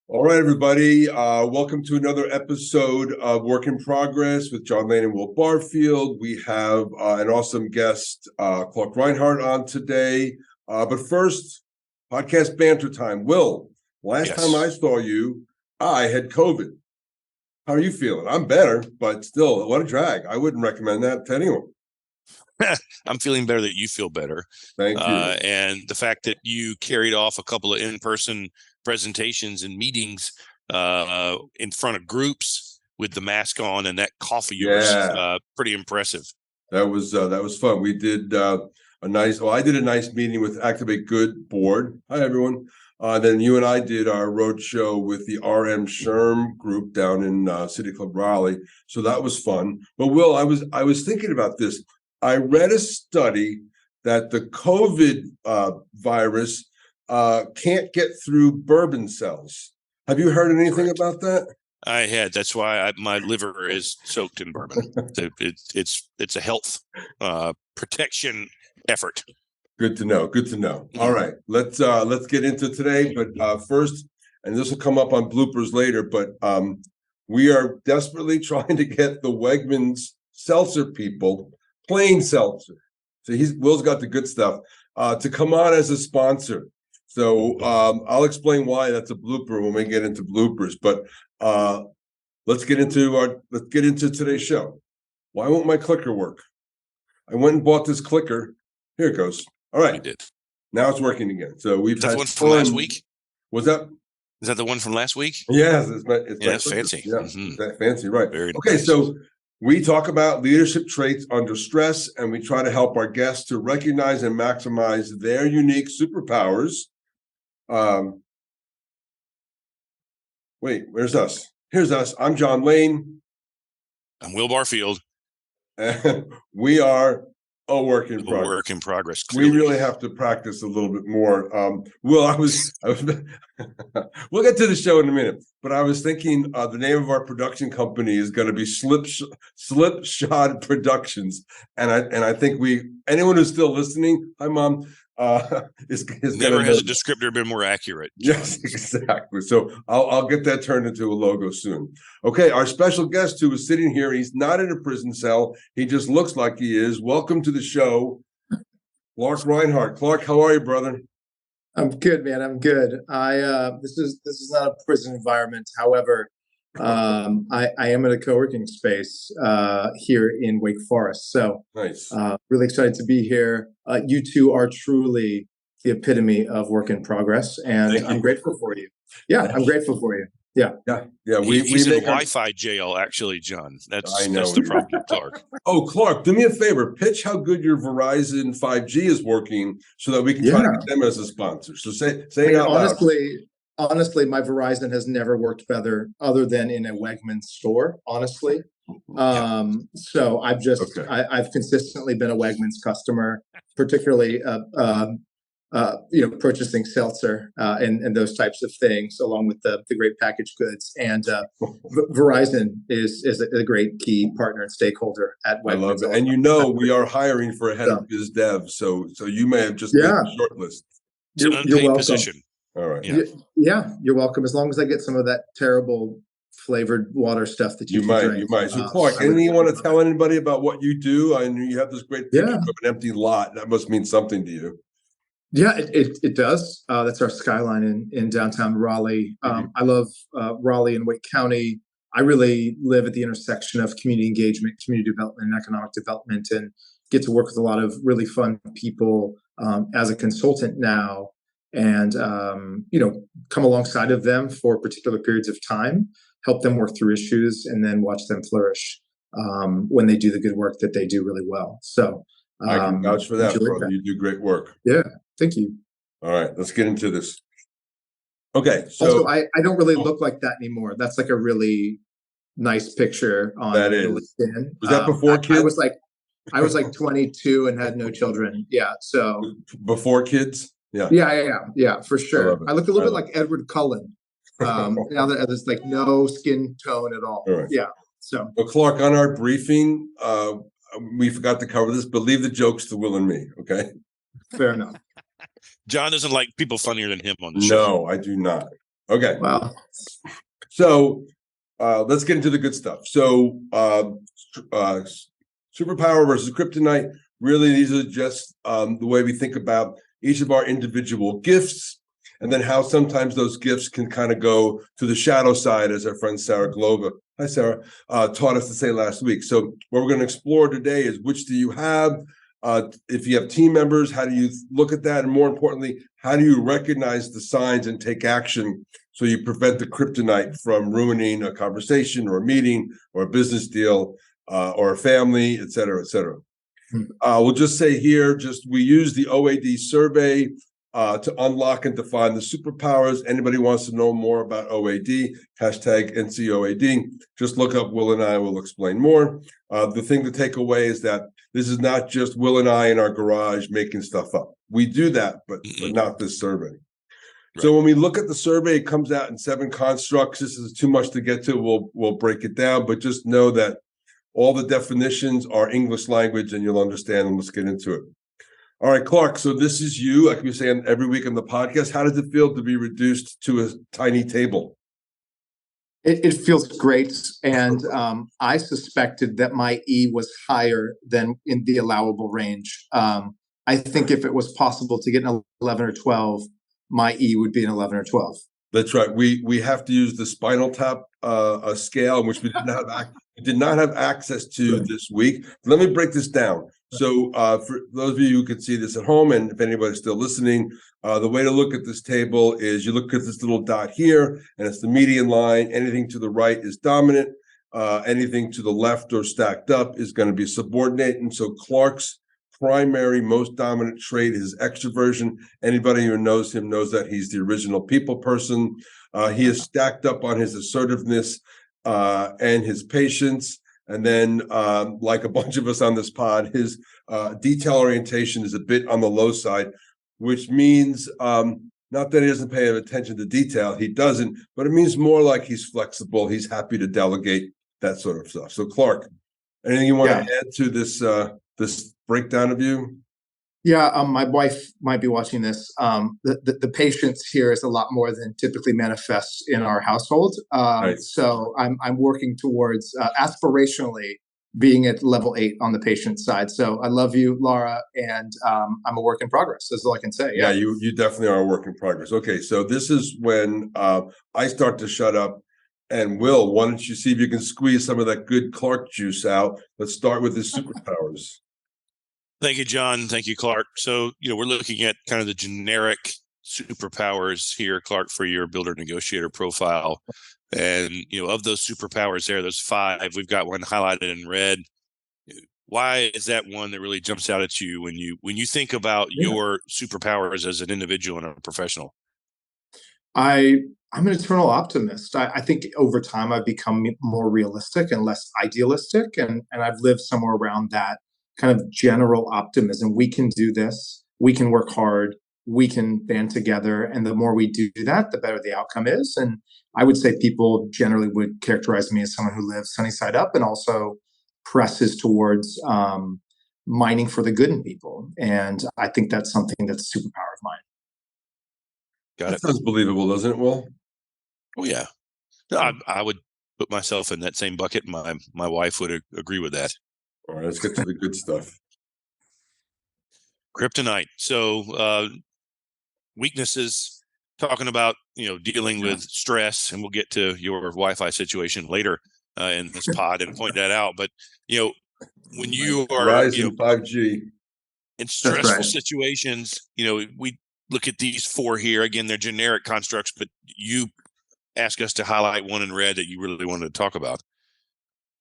All right, everybody. Welcome to another episode of Work in Progress with John Lane and Will Barfield. We have an awesome guest, Clark Rinehart, on today. But first, podcast banter time. Will, last time I saw you, I had COVID. How are you feeling? I'm better, but still, what a drag. I wouldn't recommend that to anyone. I'm feeling better that you feel better. Thank you. And the fact that you carried off a couple of in-person presentations and meetings in front of groups with the mask on and that cough of yours, pretty impressive. That was fun. We did I did a nice meeting with Activate Good board. Hi, everyone. Then you and I did our road show with the SHRM group down in City Club Raleigh. So that was fun. But Will, I was thinking about this. I read a study that the COVID virus can't get through bourbon cells. Have you heard anything about that? I had. That's why my liver is soaked in bourbon. It's a health protection effort. Good to know. Good to know. All right, let's get into today. But first, and this will come up on bloopers later. But we are desperately trying to get the Wegmans seltzer people, plain seltzer. So Will's got the good stuff to come on as a sponsor. So I'll explain why that's a blooper when we get into bloopers. But let's get into today's show. Why won't my clicker work? I went and bought this clicker. Here it goes. All right. You did. Now it's working again. So we've had the one from last week. Was that? Is that the one from last week? Yes, that's fancy. Yeah, that's fancy, right? Very okay. Nice. So we talk about leadership traits under stress, and we try to help our guests to recognize and maximize their unique superpowers. Wait, where's us? Here's us. I'm John Lane. I'm Will Barfield. And we are a work in progress. Work in progress. Clearly. We really have to practice a little bit more. Will, I was we'll get to the show in a minute, but I was thinking the name of our production company is going to be Slipshod Productions, and I think anyone who's still listening, hi Mom, is never has a descriptor been more accurate. Yes, exactly. So I'll get that turned into a logo soon. Okay, our special guest who is sitting here, he's not in a prison cell. He just looks like he is. Welcome to the show, Clark Rinehart. Clark, how are you, brother? I'm good, man. I'm good. This is not a prison environment. However, I am in a co-working space here in Wake Forest. So nice. Really excited to be here. You two are truly the epitome of work in progress, and I'm grateful for you. Yeah, I'm grateful for you. Yeah. He's in Wi-Fi jail, actually, John. That's the problem, Clark. Oh, Clark, do me a favor. Pitch how good your Verizon 5G is working, so that we can try to get them as a sponsor. So say it out loud. Honestly, my Verizon has never worked better other than in a Wegmans store, honestly. So I've consistently been a Wegmans customer, particularly, purchasing seltzer and those types of things, along with the great packaged goods. And Verizon is a great key partner and stakeholder at Wegmans. I love it. And we are hiring for a head of biz dev. So you may have just made a short list. It's an unpaid position. All right. Yeah, you're welcome. As long as I get some of that terrible flavored water stuff that you drink. You might. So Clark, anything you want to tell anybody about what you do? I know you have this great picture of an empty lot. That must mean something to you. Yeah, it does. That's our skyline in downtown Raleigh. I love Raleigh and Wake County. I really live at the intersection of community engagement, community development, and economic development, and get to work with a lot of really fun people as a consultant now. And, come alongside of them for particular periods of time, help them work through issues, and then watch them flourish when they do the good work that they do really well. So I can vouch for that, brother. You do great work. Yeah, thank you. All right, let's get into this. Okay, so also, I don't really look like that anymore. That's like a really nice picture on LinkedIn. Was that before kids? I was like 22 and had no children. Yeah, so before kids. Yeah, for sure. I look a little bit like Edward Cullen. Now that there's like no skin tone at all. Right. Yeah. So, well, Clark, on our briefing, we forgot to cover this, but leave the jokes to Will and me. Okay. Fair enough. John doesn't like people funnier than him on the show. No, I do not. Okay. Wow. So let's get into the good stuff. So superpower versus kryptonite. Really, these are just the way we think about each of our individual gifts, and then how sometimes those gifts can kind of go to the shadow side, as our friend Sarah Glova, hi Sarah, taught us to say last week. So what we're going to explore today is, which do you have? If you have team members, how do you look at that? And more importantly, how do you recognize the signs and take action so you prevent the kryptonite from ruining a conversation or a meeting or a business deal or a family, et cetera, et cetera. We'll just say here, we use the OAD survey to unlock and define the superpowers. Anybody wants to know more about OAD, hashtag NCOAD, just look up Will and I will explain more. The thing to take away is that this is not just Will and I in our garage making stuff up. We do that, but not this survey. Right. So when we look at the survey, it comes out in 7 constructs. This is too much to get to. We'll break it down, but just know that all the definitions are English language and you'll understand them. Let's get into it. All right, Clark, so this is you, like we say every week on the podcast. How does it feel to be reduced to a tiny table? It feels great. And I suspected that my E was higher than in the allowable range. I think if it was possible to get an 11 or 12, my E would be an 11 or 12. That's right. We have to use the spinal tap scale, which we did not have access to this week. Let me break this down. So for those of you who can see this at home, and if anybody's still listening, the way to look at this table is you look at this little dot here, and it's the median line. Anything to the right is dominant. Anything to the left or stacked up is going to be subordinate. And so Clark's primary, most dominant trait is extroversion. Anybody who knows him knows that he's the original people person. He is stacked up on his assertiveness and his patience. And then, like a bunch of us on this pod, his detail orientation is a bit on the low side, which means not that he doesn't pay attention to detail. He doesn't, but it means more like he's flexible. He's happy to delegate, that sort of stuff. So, Clark, anything you want to add to this breakdown of you? Yeah, my wife might be watching this. The patience here is a lot more than typically manifests in our household. Right. So I'm working towards aspirationally being at level 8 on the patient side. So I love you, Laura, and I'm a work in progress. That's all I can say. Yeah, you definitely are a work in progress. Okay, so this is when I start to shut up. And Will, why don't you see if you can squeeze some of that good Clark juice out? Let's start with his superpowers. Thank you, John. Thank you, Clark. So, we're looking at kind of the generic superpowers here, Clark, for your builder negotiator profile. And, of those superpowers there's 5. We've got one highlighted in red. Why is that one that really jumps out at you when you think about your superpowers as an individual and a professional? I'm an eternal optimist. I think over time I've become more realistic and less idealistic. And I've lived somewhere around that kind of general optimism. We can do this. We can work hard. We can band together. And the more we do that, the better the outcome is. And I would say people generally would characterize me as someone who lives sunny side up and also presses towards mining for the good in people. And I think that's something that's a superpower of mine. Got it. Sounds believable, doesn't it, Will? Oh, yeah. I would put myself in that same bucket. My wife would agree with that. All right, let's get to the good stuff. Kryptonite. So weaknesses, talking about, dealing with stress, and we'll get to your Wi-Fi situation later in this pod and point that out. But, when you are Verizon 5G in stressful situations, we look at these 4 here. Again, they're generic constructs, but you ask us to highlight one in red that you really wanted to talk about.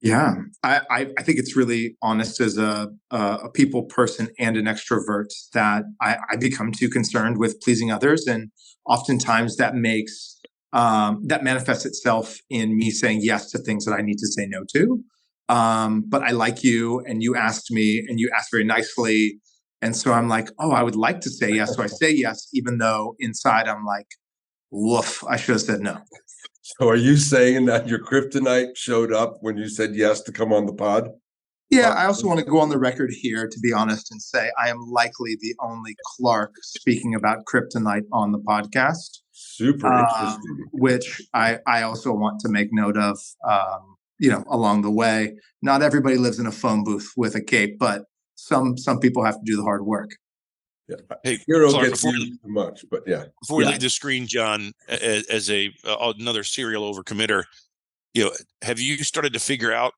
Yeah, I think it's really honest as a people person and an extrovert that I become too concerned with pleasing others, and oftentimes that manifests itself in me saying yes to things that I need to say no to. But I like you, and you asked me, and you asked very nicely, and so I'm like, oh, I would like to say yes, so I say yes, even though inside I'm like, woof, I should have said no. So are you saying that your kryptonite showed up when you said yes to come on the pod? Yeah, I also want to go on the record here, to be honest, and say I am likely the only Clark speaking about kryptonite on the podcast. Super interesting. which I also want to make note of, along the way. Not everybody lives in a phone booth with a cape, but some people have to do the hard work. Yeah. Hey, Hero Clark, gets used too much, but yeah. Before we leave the screen, John, as another serial overcommitter, have you started to figure out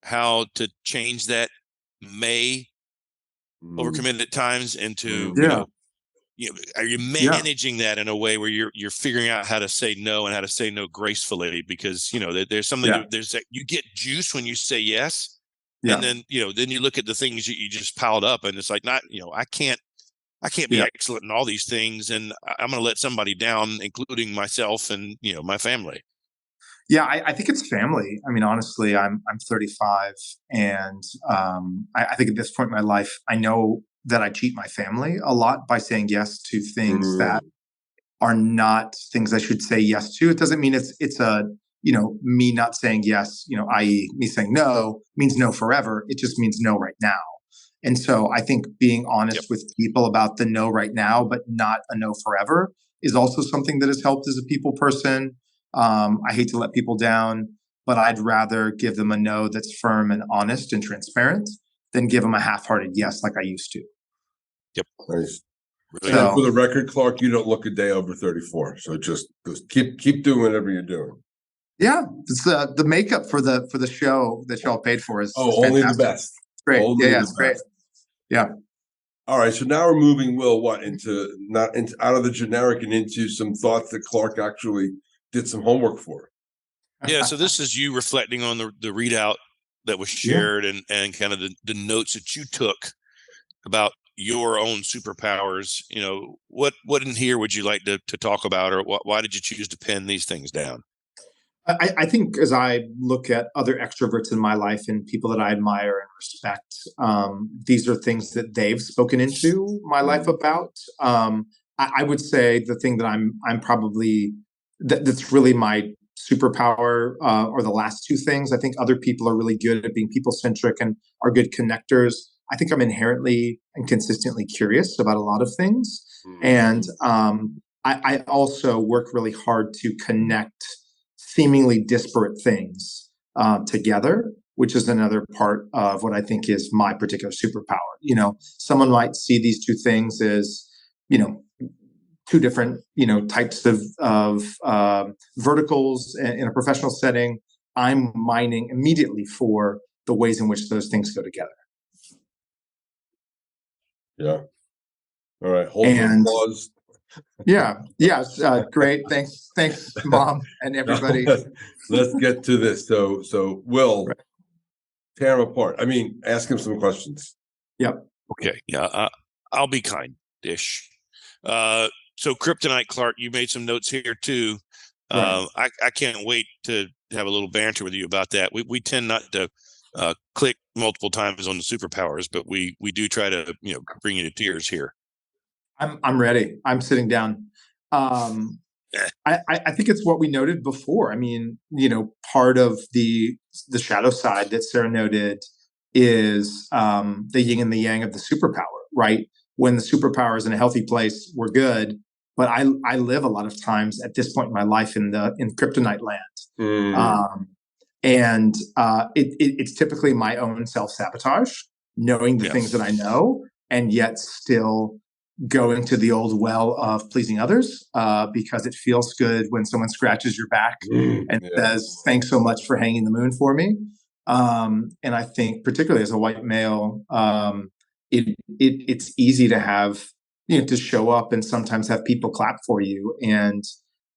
how to change that may overcommit at times into, are you managing that in a way where you're figuring out how to say no and how to say no gracefully? Because, there's something, there's that you get juice when you say yes. And then, then you look at the things you just piled up and it's like, I can't be excellent in all these things. And I'm going to let somebody down, including myself and, my family. Yeah, I think it's family. I mean, honestly, I'm 35, and I think at this point in my life, I know that I cheat my family a lot by saying yes to things that are not things I should say yes to. It doesn't mean it's a me not saying yes, i.e. me saying no means no forever. It just means no right now. And so I think being honest with people about the no right now, but not a no forever, is also something that has helped as a people person. I hate to let people down, but I'd rather give them a no that's firm and honest and transparent than give them a half-hearted yes like I used to. Yep. Nice. So, for the record, Clark, you don't look a day over 34. So just keep doing whatever you're doing. Yeah, it's the makeup for the show that y'all paid for is only the best. It's great. Only it's great. Yeah. All right, so now we're moving, Will, out of the generic and into some thoughts that Clark actually did some homework for. Yeah, so this is you reflecting on the readout that was shared and kind of the notes that you took about your own superpowers. What in here would you like to talk about, or why did you choose to pen these things down? I think as I look at other extroverts in my life and people that I admire and respect, these are things that they've spoken into my life about. I would say the thing that I'm probably that's really my superpower are the last two things. I think other people are really good at being people-centric and are good connectors. I think I'm inherently and consistently curious about a lot of things. And I also work really hard to connect seemingly disparate things together, which is another part of what I think is my particular superpower. Someone might see these two things as, two different, types of verticals in a professional setting. I'm mining immediately for the ways in which those things go together. Yeah. All right. Hold the applause. Yes. Great. Thanks, Mom and everybody. Let's get to this. So Will, tear him apart. I mean, ask him some questions. Yep. Okay. Yeah. I'll be kind-ish. So Kryptonite, Clark, you made some notes here too. I can't wait to have a little banter with you about that. We tend not to click multiple times on the superpowers, but we do try to bring you to tears here. I'm ready. I'm sitting down. I think it's what we noted before. I mean, part of the shadow side that Sarah noted is the yin and the yang of the superpower, right? When the superpower is in a healthy place, we're good. But I live a lot of times at this point in my life in Kryptonite land. And it's typically my own self-sabotage, knowing the things that I know, and yet still going to the old well of pleasing others because it feels good when someone scratches your back and says, thanks so much for hanging the moon for me. And I think particularly as a white male, it's easy to have, to show up and sometimes have people clap for you. And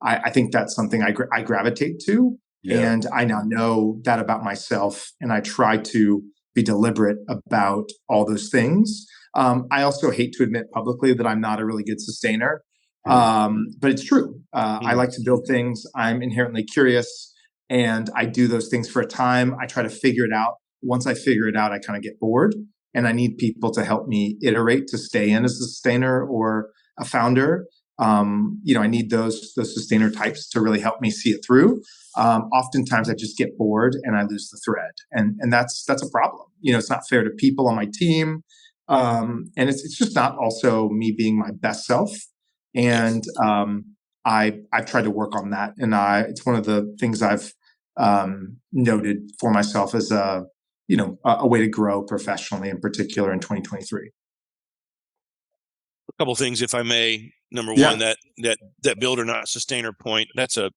I think that's something I gravitate to. Yeah. And I now know that about myself, and I try to be deliberate about all those things. I also hate to admit publicly that I'm not a really good sustainer, but it's true. I like to build things. I'm inherently curious, and I do those things for a time. I try to figure it out. Once I figure it out, I kind of get bored, and I need people to help me iterate to stay in as a sustainer or a founder. I need those sustainer types to really help me see it through. Oftentimes I just get bored and I lose the thread, and that's a problem. It's not fair to people on my team. And it's just not also me being my best self. And I've tried to work on that, and it's one of the things I've noted for myself as a way to grow professionally, in particular in 2023. A couple things, if I may. Number Yeah. one, that builder not sustainer point. That's a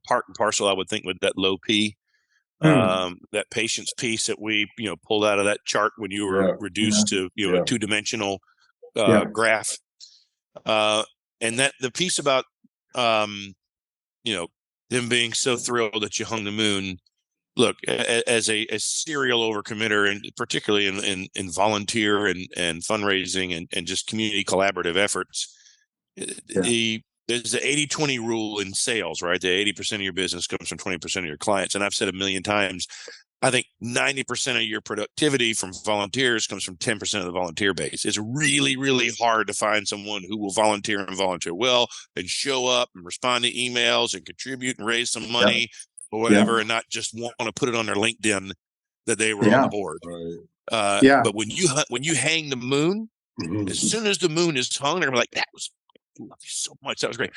part and parcel, I would think, with that low P. That patience piece that we pulled out of that chart when you were reduced to a two-dimensional graph, and that the piece about them being so thrilled that you hung the moon. Look, as a serial overcommitter, and particularly in volunteer and fundraising and just community collaborative efforts, there's the 80-20 rule in sales, right? The 80% of your business comes from 20% of your clients. And I've said a million times, I think 90% of your productivity from volunteers comes from 10% of the volunteer base. It's really, really hard to find someone who will volunteer and volunteer well and show up and respond to emails and contribute and raise some money or whatever, and not just want to put it on their LinkedIn that they were on the board. Right. But when you hang the moon, as soon as the moon is hung, they're like, that was, love you so much. That was great.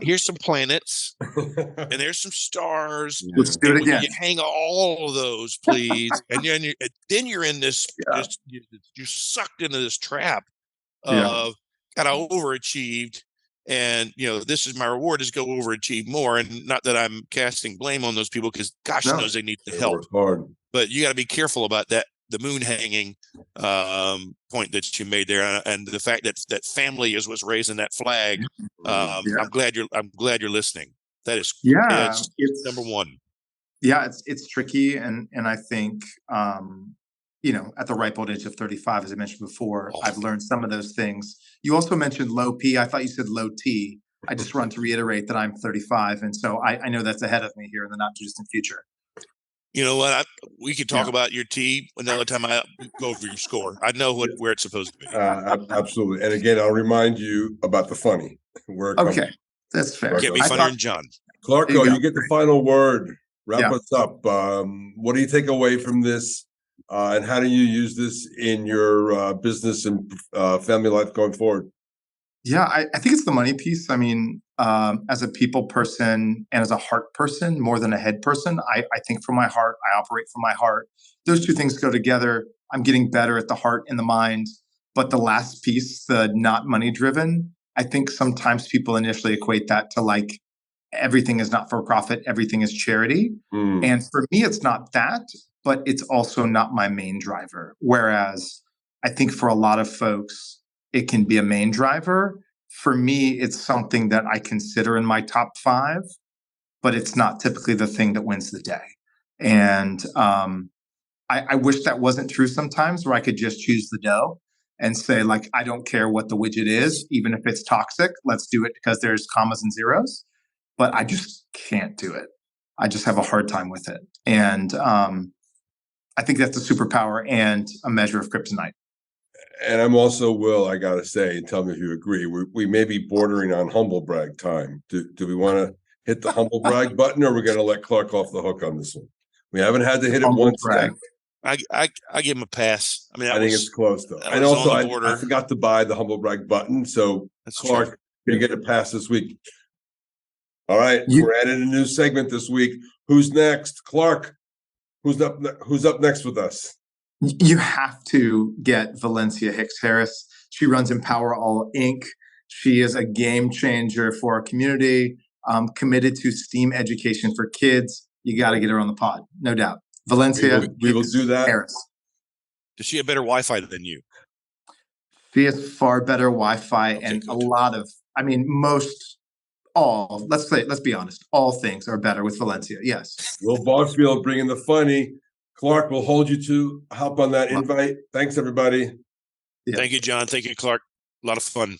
Here's some planets and there's some stars. Let's do it again. You hang all of those, please. And then you're in this, you're sucked into this trap of kind of overachieved. And, this is my reward, is go overachieve more. And not that I'm casting blame on those people, because gosh knows they need the help. But you got to be careful about that. The moon hanging point that you made there, and the fact that family is what's raising that flag. I'm glad you're listening. That is it's number one. Yeah, it's tricky, and I think at the ripe old age of 35, as I mentioned before, I've learned some of those things. You also mentioned low P. I thought you said low T. I just want to reiterate that I'm 35, and so I know that's ahead of me here in the not too distant future. You know what? We could talk about your T another time. I go over your score. I know where it's supposed to be. Absolutely. And again, I'll remind you about the funny. That's fair. Can't be funnier than John. Clark, you get the final word. Wrap us up. What do you take away from this? And how do you use this in your business and family life going forward? Yeah, I think it's the money piece. I mean, as a people person and as a heart person, more than a head person, I think from my heart, I operate from my heart. Those two things go together. I'm getting better at the heart and the mind. But the last piece, the not money driven, I think sometimes people initially equate that to like everything is not for profit, everything is charity. And for me, it's not that, but it's also not my main driver. Whereas I think for a lot of folks, it can be a main driver. For me, it's something that I consider in my top 5, but it's not typically the thing that wins the day. And I wish that wasn't true sometimes, where I could just choose the dough and say, like, I don't care what the widget is, even if it's toxic, let's do it because there's commas and zeros. But I just can't do it. I just have a hard time with it. And I think that's a superpower and a measure of kryptonite. And I'm also, Will, I got to say, and tell me if you agree, we may be bordering on humble brag time. Do we want to hit the humble brag button, or are we going to let Clark off the hook on this one? We haven't had to hit it once yet. I give him a pass. I mean, I think it's close, though. And also, I forgot to buy the humble brag button. So, Clark, you get a pass this week. All right. We're adding a new segment this week. Who's next? Clark, who's up next with us? You have to get Valencia Harris. She runs Empower All Inc. She is a game changer for our community, committed to STEAM education for kids. You got to get her on the pod, no doubt. Valencia, we will do that. Harris. Does she have better Wi-Fi than you? She has far better Wi-Fi and a lot of, let's be honest, all things are better with Valencia. Yes. Will Barfield bringing the funny. Clark will hold you to help on that invite. Thanks, everybody. Thank you, John. Thank you, Clark. A lot of fun.